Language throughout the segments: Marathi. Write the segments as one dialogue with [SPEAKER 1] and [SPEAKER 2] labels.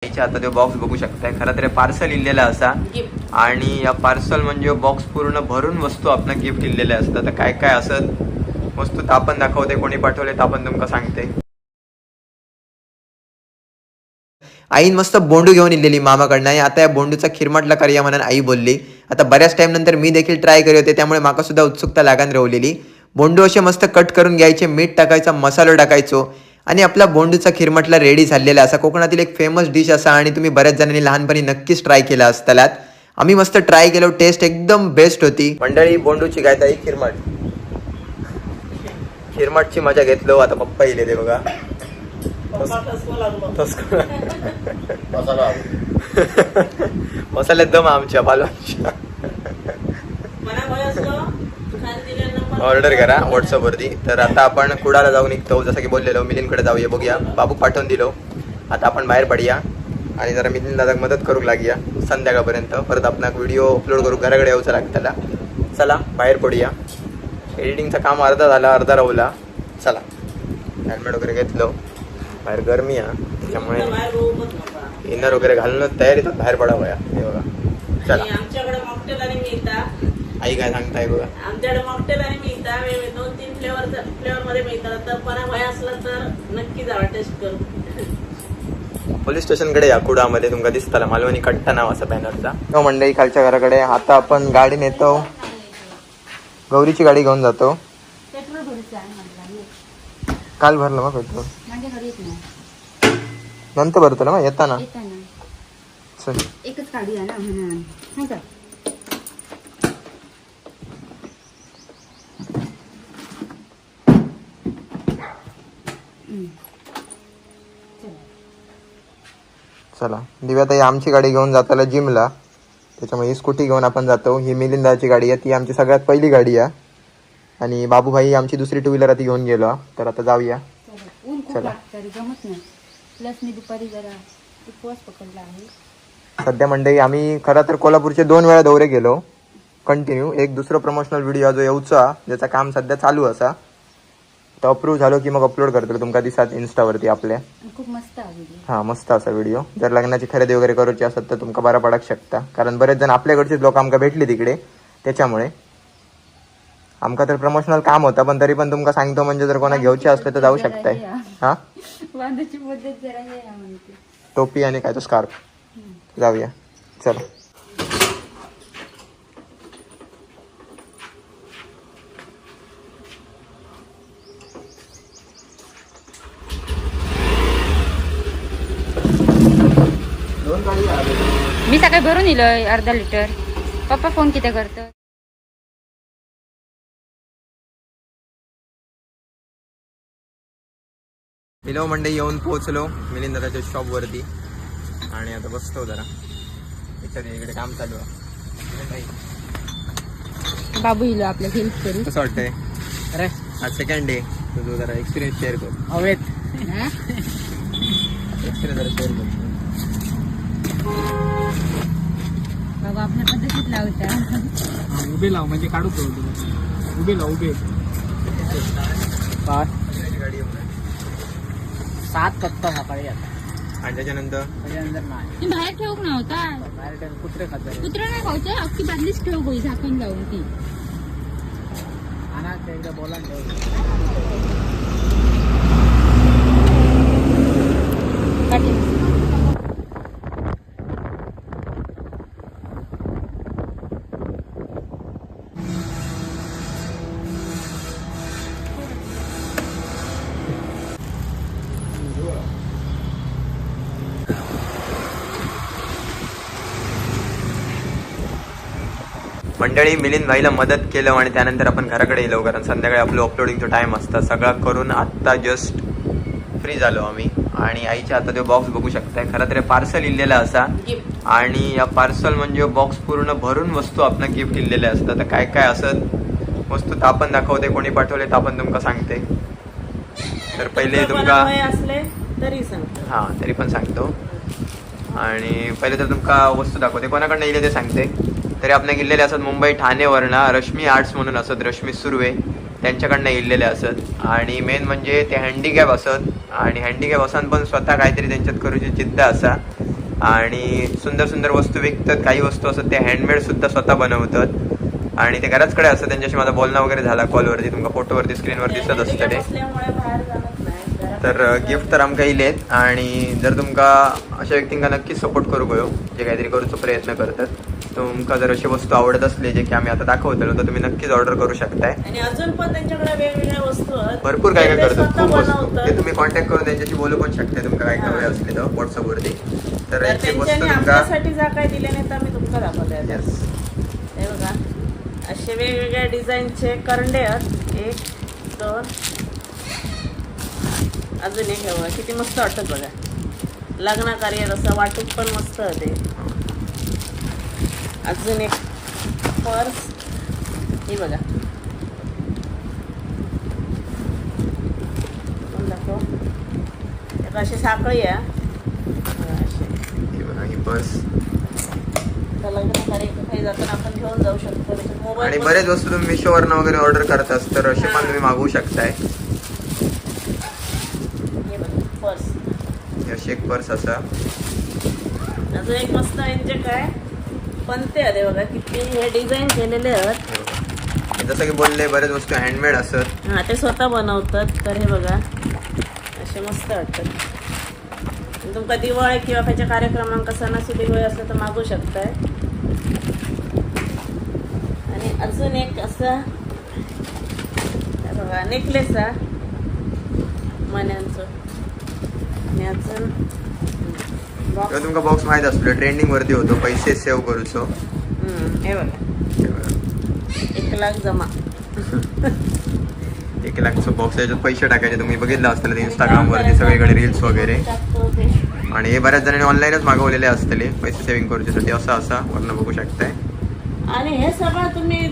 [SPEAKER 1] आता तो बॉक्स बघू शकताय. खरं तर पार्सल इल्लेला असा आणि या पार्सल म्हणजे बॉक्स पूर्ण भरून वस्तू आपण गिफ्ट इल्लेले असतात. तर काय काय असत वस्तू तर आपण दाखवते, कोणी पाठवले तर आपण तुमका सांगते. आईन मस्त बोंडू घेऊन इलेली मामाकडनं आणि आता या बोंडूचा खिरमटला करूया म्हणून आई बोलली. आता बऱ्याच टाइम नंतर मी देखील ट्राय केले होते, त्यामुळे माका सुद्धा उत्सुकता लागान राहिलेली. बोंडू असे मस्त कट करून घ्यायचे, मीठ टाकायचा, मसाला टाकायचो आणि आपला बोंडूचा खिरमटला रेडी झालेला असा. कोकणातील एक फेमस डिश असा आणि तुम्ही बऱ्याच जणांनी लहानपणी नक्कीच ट्राय केला असतालात. आम्ही मस्त ट्राय केलो, टेस्ट एकदम बेस्ट होती. मंडळी बोंडूची काय ताई खिरमटची मजा घेतलो. आता पप्पा इले ते बघा मसाले दम आमच्या पालवांच्या. ऑर्डर करा व्हॉट्सअप वरती. तर आता आपण कुडाला जाऊन निघतो, जसं की बोललेलो मिलिंदकडे जाऊया, बघूया. बाबू पाठवून दिलो. आता आपण बाहेर पडूया आणि जरा मिलिंद दादा मदत करू लागूया संध्याकाळपर्यंत. परत आपण व्हिडिओ अपलोड करू, घराकडे यायचं लागताला. चला बाहेर पडूया. एडिटिंगचं काम अर्धा झाला, अर्धा राहूला. चला हेल्मेट वगैरे घेतलं, बाहेर गरमी आहे त्याच्यामुळे इनर वगैरे घालून तयारीत बाहेर पडावं या. हे बघा चला.
[SPEAKER 2] आमच्याकडे मॉकटेल आणि मिळतात.
[SPEAKER 1] आई काय सांगताय बघा.
[SPEAKER 2] आमच्याकडे मॉकटेल आणि मिळतात, 2-3 फ्लेवर मध्ये मिळतात. तर पणा भय असला तर नक्की जावा टेस्ट करू.
[SPEAKER 1] पोलीस स्टेशनकडे या कुडामध्ये तुमका दिसताला मालवणी कट्टा नाव असं बॅनरचा. मंडई खालच्या घराकडे. आता आपण गाडी नेतो, गौरीची गाडी घेऊन जातो.
[SPEAKER 3] पेट्रोल भरूचं आहे मला.
[SPEAKER 1] काल भरलं मग पेट्रोल,
[SPEAKER 3] माझ्या घरी येत नाही.
[SPEAKER 1] नंतर भरतो ना मग येताना.
[SPEAKER 3] येताना एकच गाडी आहे ना म्हणून. नाही का
[SPEAKER 1] चला. दिव्याताई आमची गाडी घेऊन जाताला जिमला, त्याच्यामुळे ही स्कूटी घेऊन आपण जातो. ही मिलिंदाची गाडी आहे, ती आमची सगळ्यात पहिली गाडी आहे. आणि बाबूभाई आमची दुसरी 2 व्हीलर ती घेऊन गेलो. तर आता जाऊया.
[SPEAKER 3] ऊन खूप लागतं, जमत नाही. प्लस मी दुपारी जरा उपवास पकडला आहे.
[SPEAKER 1] सध्या मंडळी आम्ही खरं तर कोल्हापूरचे 2 वेळा दौरे गेलो कंटिन्यू. एक दुसरं प्रमोशनल व्हिडिओ जो येऊचा, ज्याचं काम सध्या चालू असा, तर अप्रूव्ह झालो की मग अपलोड करतो तुमका दिसात इन्स्टावरती आपल्या.
[SPEAKER 3] खूप मस्त आहे.
[SPEAKER 1] हा मस्त असा व्हिडिओ. जर लग्नाची खरेदी वगैरे करूची असत तर तुमका बरा पडक शकता, कारण बरेच जण आपल्याकडचेच लोक आमका भेटली तिकडे. त्याच्यामुळे आमका तर प्रमोशनल काम होतं, पण तरी पण तुमका सांगतो म्हणजे जर कोणा घ्यायचे असले तर जाऊ शकताय. हा
[SPEAKER 3] बांधाची पद्धत जरा हे म्हणते.
[SPEAKER 1] टोपी आणि काय तो स्कार्फ. जाऊया चला.
[SPEAKER 3] मी सकाळी भरून येलोय अर्धा लिटर. पप्पा फोन किती करतो.
[SPEAKER 1] हॅलो मंडई, येऊन पोहोचलो मिलिंद दादाच्या शॉप वरती आणि आता बसतो जरा. इकडे काम चालू आहे.
[SPEAKER 3] बाबू इलो आपल्या हेल्प करू.
[SPEAKER 1] कसं वाटतंय? अरे आज सेकंड डे, तुझं जरा एक्सपिरियन्स शेअर कर. हवेत एक्सपिरियन्स जरा शेअर कर.
[SPEAKER 3] बाबा आपल्या पद्धतीत लावता.
[SPEAKER 4] उभे लाव म्हणजे काढू तो. उभे लाव उभे. 7 पत्ता सकाळी आता.
[SPEAKER 1] आणि त्याच्यानंतर
[SPEAKER 4] नाही
[SPEAKER 3] बाहेर ठेवूक नव्हता.
[SPEAKER 4] बाहेर कुत्रे खातात.
[SPEAKER 3] कुत्रा नाही खायचं, अख्खी बादलीच ठेव गोळी झाकून लावून ती.
[SPEAKER 4] आणा ते एकदा बोला
[SPEAKER 1] मंडळी मिलिंद भाईला मदत केलं आणि त्यानंतर आपण घराकडे येलो, कारण संध्याकाळी आपलं अपलोडिंगचा टाइम असतं. सगळं करून आत्ता जस्ट फ्री झालो आम्ही. आणि आईच्या आता तो बॉक्स बघू शकताय. खरं तर पार्सल इल्लेला असा आणि या पार्सल म्हणजे बॉक्स पूर्ण भरून वस्तू आपण गिफ्ट इल्लेल्या असतात. तर काय काय असत वस्तू तर आपण दाखवते, कोणी पाठवले तर आपण तुमका सांगते. तर पहिले तुमका
[SPEAKER 2] असले तरी सांगतो.
[SPEAKER 1] हा तरी पण सांगतो. आणि पहिले तर तुमका वस्तू दाखवते, कोणाकडनं येईल ते सांगते. तरी आपण गेलेले असत मुंबई ठाणेवरनं रश्मी आर्ट्स म्हणून असत, रश्मी सुर्वे त्यांच्याकडनं इल्लेले असत. आणि मेन म्हणजे ते हँडिकॅप असत आणि हँडिकॅप असान पण स्वतः काहीतरी त्यांच्यात करूची जिद्द असा. आणि सुंदर सुंदर वस्तू विकतात. काही वस्तू असतात ते हँडमेड सुद्धा स्वतः बनवतात आणि ते घराचकडे असतात. त्यांच्याशी माझा बोलणं वगैरे झाला कॉलवरती, तुमका फोटोवरती स्क्रीनवर दिसत असतं ते.
[SPEAKER 2] असल्यामुळे बाहेर जाणत नाही घरात
[SPEAKER 1] तर गिफ्ट तर आमकां इलेत आणि जर तुमका अशा व्यक्तींना नक्कीच सपोर्ट करू गयो जे काहीतरी करूचो प्रयत्न करतात. तुमका जर अशी वस्तू आवडत असले जे की आम्ही आता दाखवतो तर तुम्ही नक्कीच ऑर्डर करू शकताय.
[SPEAKER 2] आणि अजून पण त्यांच्याकडे वेगवेगळ्या वस्तू आहेत.
[SPEAKER 1] भरपूर काय काय
[SPEAKER 2] ते
[SPEAKER 1] करतात,
[SPEAKER 2] स्वतः
[SPEAKER 1] खूप वस्तू.
[SPEAKER 2] बनवतात.
[SPEAKER 1] ते तुम्ही कॉन्टॅक्ट करून त्यांच्याशी बोलू पण शकता तुमका काय काय हवे असले तर व्हॉट्सअपवरती. तर
[SPEAKER 2] तर
[SPEAKER 1] एक वस्तू
[SPEAKER 2] त्यांच्यानी
[SPEAKER 1] तुमका
[SPEAKER 2] आमच्यासाठी जा काय दिले नाही तर आम्ही तुमका दाखवतोय.
[SPEAKER 1] येस
[SPEAKER 2] हे बघा असे वेगवेगळ्या डिझाईनचे करंडे आहेत. 1 2 अजून एक हे बघा किती मस्त वाटत बघा. लग्न कार्यात असं वाटूक पण मस्त होते. अजून एक पर्स ही बघा. पण दाखव एक अशी साखळी आहे बघा अशी.
[SPEAKER 1] ही बघा ही पर्स
[SPEAKER 2] तर लग्न कार्याकडे जाताना आपण घेऊन जाऊ शकतो.
[SPEAKER 1] आणि
[SPEAKER 2] मोबाईल
[SPEAKER 1] बरेच वस्तू तुम्ही मिशोवरनं वगैरे ऑर्डर करत असत तर असे पण तुम्ही मागवू शकताय.
[SPEAKER 2] हे बघा पर्स.
[SPEAKER 1] ही अशी एक पर्स असा.
[SPEAKER 2] अजून एक मस्त यांचे काय पंते आहे बघा किती हे डिझाईन केलेले आहेत.
[SPEAKER 1] जसं की बोलले बरेच वस्तू हँडमेड असत.
[SPEAKER 2] हा ते स्वतः बनवतात. तर हे बघा असे मस्त वाटतात. तुमका दिवाळी किंवा त्याच्या कार्यक्रमांक सणासुदीवर असलं तर मागू शकताय. आणि अजून एक असं हे बघा नेकलेस आहे मण्यांचं. आणि अजून
[SPEAKER 1] किंवा तुमका बॉक्स माहित असलो ट्रेंडिंग वरती होतो पैसे सेव्ह करूचो.
[SPEAKER 2] हे बघा 1 लाख जमा.
[SPEAKER 1] 1 लाखचं बॉक्स याच्यात पैसे टाकायचे. तुम्ही बघितलं असतील इंस्टाग्राम वरती सगळीकडे रील्स वगैरे. आणि हे बऱ्याच जणांनी ऑनलाईनच मागवलेले असतले पैसे सेव्हिंग करूच्यासाठी. असा वरनं बघू शकताय.
[SPEAKER 2] आणि हे सगळं तुम्ही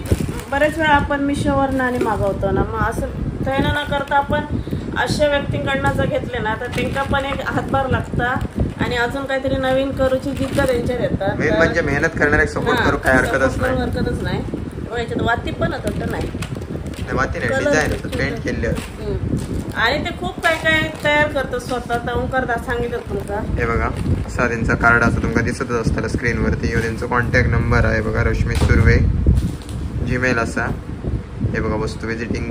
[SPEAKER 2] बरेच वेळा आपण मिशोवरनं आणि मागवतो ना. मग असं तयार न करता आपण अशा व्यक्तींकडनं जर घेतले ना तर त्यांना पण एक हातभार लागता आणि अजून काहीतरी नवीन करूची जिद्द त्यांच्यात येतात.
[SPEAKER 1] मेन म्हणजे मेहनत करणारे सपोर्ट करू काय हरकतच नाही.
[SPEAKER 2] हरकतच नाही. याच्यात वाती पण होतं नाही
[SPEAKER 1] माती नाही डिझाईन होतं पेंट केले.
[SPEAKER 2] आणि ते खूप काय काय तयार करतात स्वतः. तर ओंकार सांगितलं तुमका.
[SPEAKER 1] हे बघा असा त्यांचा कार्ड असं तुमका दिसतच असतं स्क्रीनवरती. त्यांचा कॉन्टॅक्ट नंबर आहे बघा रश्मी सुर्वे. जीमेल असा. हे बघा वस्तू visiting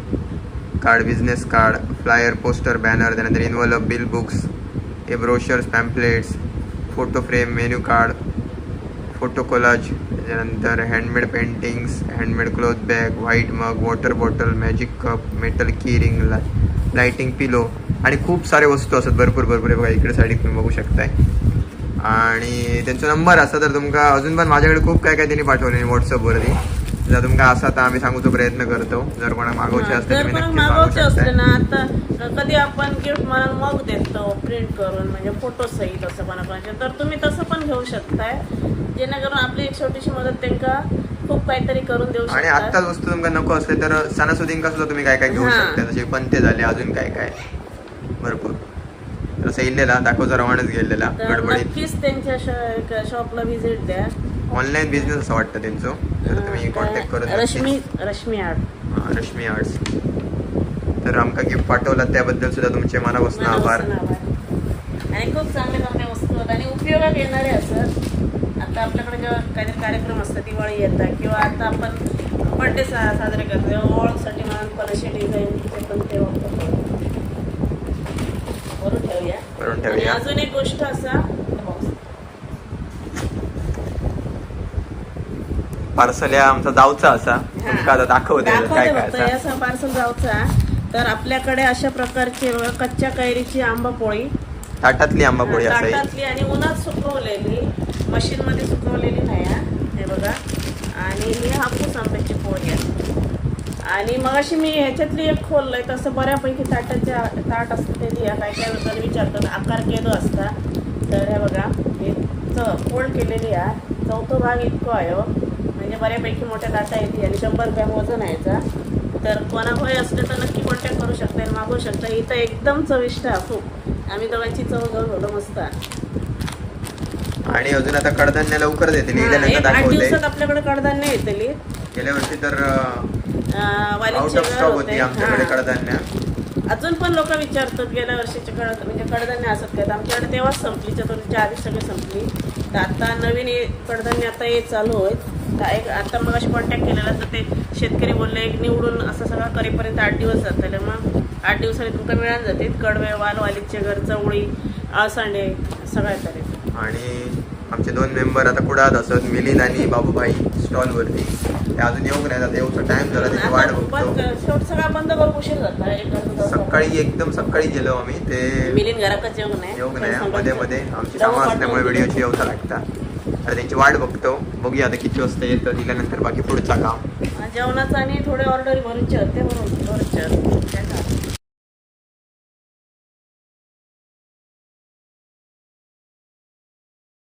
[SPEAKER 1] card, business card, flyer, poster, banner, त्यानंतर इन्व्हॉल्व, बिल बुक्स, हे brochures, pamphlets, photo frame, menu card, photo collage, त्याच्यानंतर handmade paintings, handmade cloth bag, white mug, water bottle, magic cup, metal key ring, lighting pillow आणि खूप सारे वस्तू असतात. भरपूर भरपूर बघा इकडे साईड तुम्ही बघू शकताय. आणि त्यांचा नंबर असा तर तुमका अजून पण माझ्याकडे खूप काय काय त्यांनी पाठवले व्हॉट्सअपवरती. जर तुमका असा तर आम्ही सांगूचा प्रयत्न करतो. जर कोणा मागवचे असते
[SPEAKER 2] जर
[SPEAKER 1] तुम्ही
[SPEAKER 2] कोणाला
[SPEAKER 1] नक्कीच मागवू
[SPEAKER 2] मागवचे असले
[SPEAKER 1] शकताय.
[SPEAKER 2] ना आता कधी आपण गिफ्ट म्हणून मग देतो प्रिंट करून म्हणजे फोटो सहित असं कोणाकोणाचे. तर तुम्ही तसं पण घेऊ शकताय जेणेकरून आपली एक छोटीशी मदत त्यांना खूप काहीतरी करून देऊ
[SPEAKER 1] आणि
[SPEAKER 2] शकता.
[SPEAKER 1] आत्ताच वस्तू तुमका नको असले तर सणासुदींका सुद्धा तुम्ही काय काय घेऊ
[SPEAKER 2] हा.
[SPEAKER 1] शकता. जसे पंते झाले अजून काय काय भरपूर. तसं इल्लेला दाखवचा रवानच गेलेला
[SPEAKER 2] तर
[SPEAKER 1] गडबडीत.
[SPEAKER 2] नक्कीच त्यांच्या शॉपला व्हिजिट द्या.
[SPEAKER 1] ऑनलाईन बिझनेस असं वाटतं त्यांचं. तर तुम्ही कॉन्टॅक्ट करत
[SPEAKER 2] रश्मी आर्ट.
[SPEAKER 1] रश्मी आर्ट्स. तर आमका गिफ्ट पाठवला त्याबद्दल सुद्धा तुमचे मनापासून आभार.
[SPEAKER 2] आणि खूप चांगले चांगल्या वस्तू आहेत आणि उपयोगात येणारे असतात. आता आपल्याकडे जेव्हा काहीतरी कार्यक्रम असतात दिवाळी येतात किंवा आता आपण बर्थडे साजरे करतो तेव्हा ओळखसाठी म्हणून पण असे डिझाईनचे पण ते वापरतो.
[SPEAKER 1] करून
[SPEAKER 2] आणि
[SPEAKER 1] ठेवूया.
[SPEAKER 2] अजून एक गोष्ट असा
[SPEAKER 1] पार्सल या आमचा जाऊचा असा तुमका आता दाखवते काय काय असा.
[SPEAKER 2] असं पार्सल जाऊचा. तर आपल्याकडे अशा प्रकारची कच्च्या कैरीची आंबापोळी,
[SPEAKER 1] ताटातली आंबापोळी असाही.
[SPEAKER 2] ताटातली आणि उन्हात सुकवलेली, मशीन मध्ये सुकवलेली नाही हे बघा. आणि ही हापूस आंब्याची पोळी आहे. आणि मग अशी मी ह्याच्यातली एक खोललंय तसं बऱ्यापैकी ताट असतं ते लिहा. काय काय लोकांनी विचारतात आकार केलो असता. तर हे बघा हे फोल्ड केलेली आहे. चौथा भाग इतको आहे म्हणजे बऱ्यापैकी मोठ्या ताटा येते आणि 100 ग्रॅम वजन आहे याचा. तर कोणा होय असले तर नक्की कॉन्टॅक्ट करू शकता आणि मागवू शकता. इथं एकदम चविष्ट आहे खूप. आम्ही दोघांची चव घेऊन होतो मस्त.
[SPEAKER 1] आणि अजून आता कडधान्य लवकर देतील. इलेल्यांना
[SPEAKER 2] 8
[SPEAKER 1] दाखवले
[SPEAKER 2] दिवसात आपल्याकडे कडधान्य येतली.
[SPEAKER 1] गेल्या वर्षी तर
[SPEAKER 2] वालीची
[SPEAKER 1] आउट ऑफ स्टॉक होती
[SPEAKER 2] होते.
[SPEAKER 1] आमच्याकडे
[SPEAKER 2] हां.
[SPEAKER 1] कडधान्य.
[SPEAKER 2] अजून पण लोक विचारतात गेल्या वर्षीचे म्हणजे कडधान्य असत काय. आमच्याकडे तेव्हाच संपली. चतुर्थीच्या आधी सगळी संपली. तर आता नवीन कडधान्य आता हे चालू आहेत. तर एक आता मग अशी कॉन्टॅक्ट केलेला तर ते शेतकरी बोलले एक निवडून असं सगळं करेपर्यंत 8 दिवस जातले. मग 8 दिवसांनी तुमका मिळून जाते कडवे वाल वालीचे घर चवळी आळसांडे सगळ्या तरी.
[SPEAKER 1] आणि आमचे 2 मेंबर आता कुडात असत, मिलिंद आणि बाबूभाई स्टॉलवरती. ते अजून येऊक नाही, आता येऊचा टाइम झाला, त्याची वाट बघतो.
[SPEAKER 2] शेवट सगळा बंद करून उशीर जाता.
[SPEAKER 1] सकाळी एकदम सकाळी गेलो आम्ही. ते
[SPEAKER 2] मिलिंद घराकच येऊक नाही
[SPEAKER 1] मध्ये मध्ये आमची कामं असल्यामुळे व्हिडिओची येऊचा लागता. तर त्यांची वाट बघतो. बघूया आता किती वाजता येतं, दिल्यानंतर बाकी पुढचा काम.
[SPEAKER 2] जेवणाचं आणि थोडे ऑर्डर भरूनचे होते म्हणून